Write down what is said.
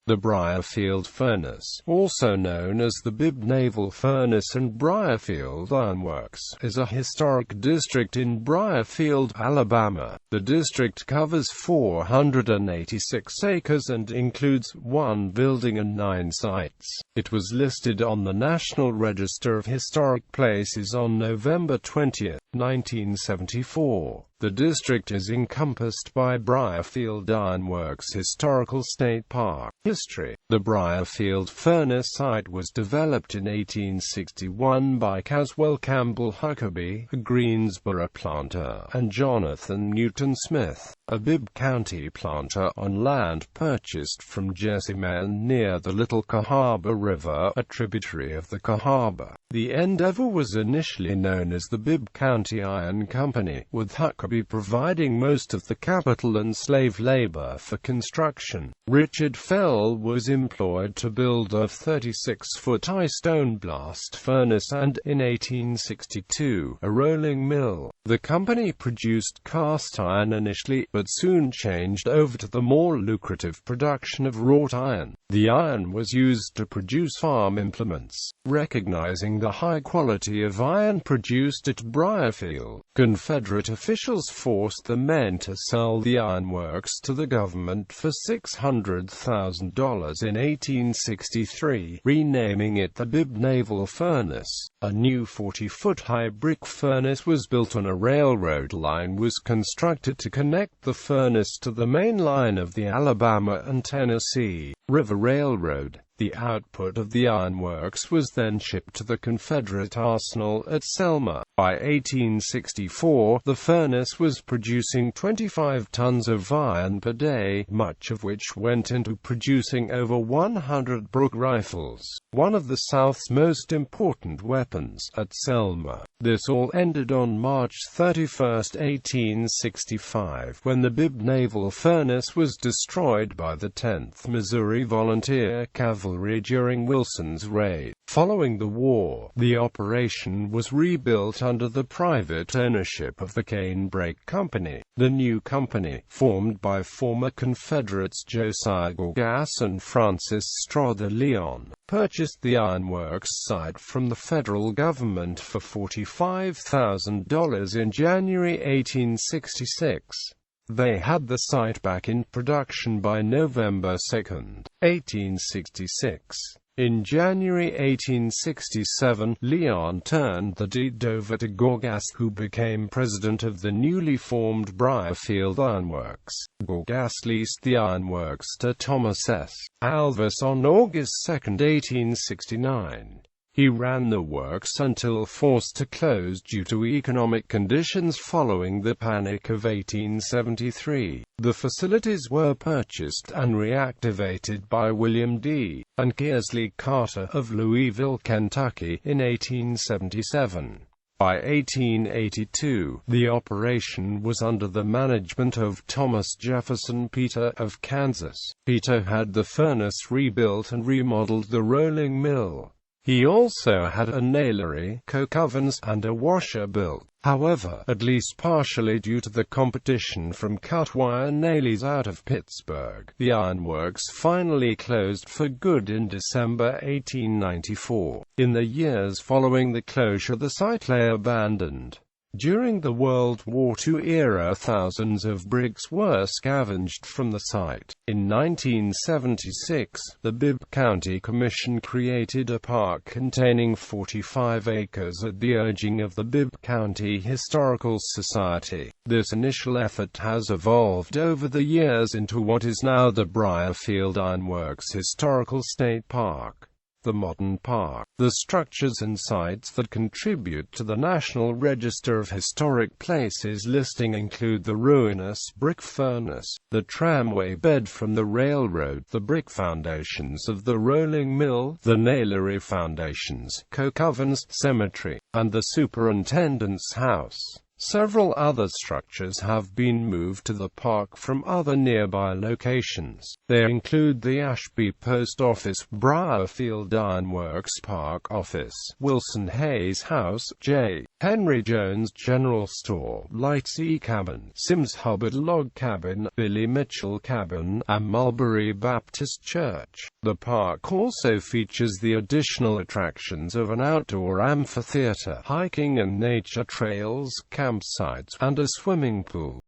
The Brierfield Furnace, also known as the Bibb Naval Furnace and Brierfield Ironworks, is a historic district in Brierfield, Alabama. The district covers 486 acres and includes 1 building and 9 sites. It was listed on the National Register of Historic Places on November 20, 1974. The district is encompassed by Brierfield Ironworks Historical State Park. History. The Brierfield Furnace site was developed in 1861 by Caswell Campbell Huckabee, a Greensboro planter, and Jonathan Newton Smith, a Bibb County planter, on land purchased from Jesse Men near the Little Cahaba River, a tributary of the Cahaba. The endeavor was initially known as the Bibb County Iron Company, with Huckabee providing most of the capital and slave labor for construction. Richard Fell was employed to build a 36-foot high stone blast furnace and, in 1862, a rolling mill. The company produced cast iron initially, but soon changed over to the more lucrative production of wrought iron. The iron was used to produce farm implements. Recognizing the high quality of iron produced at Brierfield, Confederate officials forced the men to sell the ironworks to the government for $600,000 in 1863, renaming it the Bibb Naval Furnace. A new 40-foot high brick furnace was built on a railroad line was constructed to connect the furnace to the main line of the Alabama and Tennessee River Railroad. The output of the ironworks was then shipped to the Confederate arsenal at Selma. By 1864, the furnace was producing 25 tons of iron per day, much of which went into producing over 100 Brooke rifles, one of the South's most important weapons, at Selma. This all ended on March 31, 1865, when the Bibb Naval Furnace was destroyed by the 10th Missouri Volunteer Cavalry during Wilson's raid. Following the war, the operation was rebuilt under the private ownership of the Cane Brake Company. The new company, formed by former Confederates Josiah Gorgas and Francis Strother Leon, purchased the ironworks site from the federal government for $45,000 in January 1866. They had the site back in production by November 2, 1866. In January 1867, Leon turned the deed over to Gorgas, who became president of the newly formed Brierfield Ironworks. Gorgas leased the ironworks to Thomas S. Alvis on August 2, 1869. He ran the works until forced to close due to economic conditions following the Panic of 1873. The facilities were purchased and reactivated by William D. and Kearsley Carter of Louisville, Kentucky, in 1877. By 1882, the operation was under the management of Thomas Jefferson Peter of Kansas. Peter had the furnace rebuilt and remodeled the rolling mill. He also had a nailery, coke ovens, and a washer built. However, at least partially due to the competition from cut-wire nailies out of Pittsburgh, the ironworks finally closed for good in December 1894. In the years following the closure, the site lay abandoned. During the World War II era, thousands of bricks were scavenged from the site. In 1976, the Bibb County Commission created a park containing 45 acres at the urging of the Bibb County Historical Society. This initial effort has evolved over the years into what is now the Brierfield Ironworks Historical State Park. The modern park. The structures and sites that contribute to the National Register of Historic Places listing include the ruinous brick furnace, the tramway bed from the railroad, the brick foundations of the rolling mill, the nailery foundations, coke ovens, cemetery, and the superintendent's house. Several other structures have been moved to the park from other nearby locations. They include the Ashby Post Office, Brierfield Ironworks Park Office, Wilson Hayes House, J. Henry Jones General Store, Lightsey Cabin, Sims Hubbard Log Cabin, Billy Mitchell Cabin, and Mulberry Baptist Church. The park also features the additional attractions of an outdoor amphitheater, hiking and nature trails, campsites, and a swimming pool.